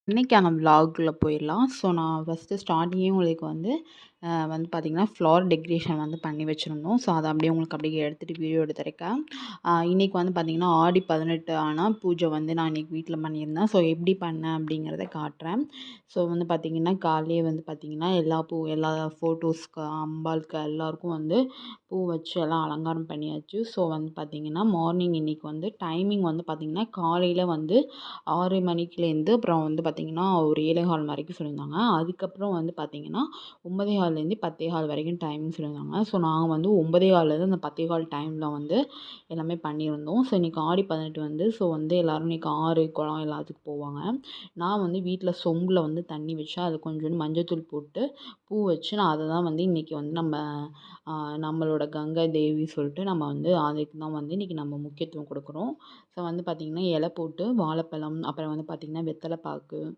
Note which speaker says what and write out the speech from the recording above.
Speaker 1: இன்னைக்கான விலாகுக்குள்ள போயிடலாம். ஸோ, நான் ஃபஸ்ட்டு ஸ்டார்ட்டிங்கே உங்களுக்கு பார்த்தீங்கன்னா, ஃப்ளவர் டெக்கரேஷன் பண்ணி வச்சுருந்தோம். ஸோ, அத அப்படியே உங்களுக்கு அப்படியே எடுத்துட்டு வீடியோ எடுத்திருக்கேன். இன்னைக்கு பார்த்தீங்கன்னா, ஆடி 18 ஆனா பூஜை நான் இன்னைக்கு வீட்ல பண்ணியிருந்தேன். ஸோ, எப்படி பண்ணேன் அப்படிங்கிறத காட்டுறேன். ஸோ, பார்த்தீங்கன்னா, காலையிலேயே பார்த்தீங்கன்னா, எல்லா ஃபோட்டோஸ்க்கு, அம்பாளுக்கு எல்லாருக்கும் பூ வச்சு எல்லாம் அலங்காரம் பண்ணியாச்சு. ஸோ, பார்த்தீங்கன்னா, மார்னிங் இன்னைக்கு டைமிங் பார்த்தீங்கன்னா, காலையில 6 மணிக்குலேருந்து அப்புறம் பார்த்தீங்கன்னா, ஒரு 7:15 வரைக்கும் சொல்லியிருந்தாங்க. அதுக்கப்புறம் பார்த்தீங்கன்னா, 9:15லேருந்து 10:15 வரைக்கும் டைமிங் சொல்லியிருந்தாங்க. ஸோ, நாங்க 9:15லேருந்து அந்த 10:15 டைமில எல்லாமே பண்ணியிருந்தோம். ஸோ, இன்னைக்கு ஆடி 18 ஸோ, எல்லாரும் இன்னைக்கு ஆறு, குளம் எல்லாத்துக்கும் போவாங்க. நான் வீட்ல சொம்பில தண்ணி வச்சு, அதில கொஞ்சோண்டு மஞ்சத்தூள் போட்டு, பூ வச்சு நான் அத தான் இன்னைக்கு நம்ம அ நம்மளோட கங்கை தேவி சொல்லிட்டு நம்ம அதுக்கு தான் இன்னைக்கு நம்ம முக்கியத்துவம் குடுக்குறோம். ஸோ, பார்த்தீங்கன்னா, இலை போட்டு வாழைப்பழம், அப்புறம் பார்த்தீங்கன்னா, வெத்தல பாக்கு,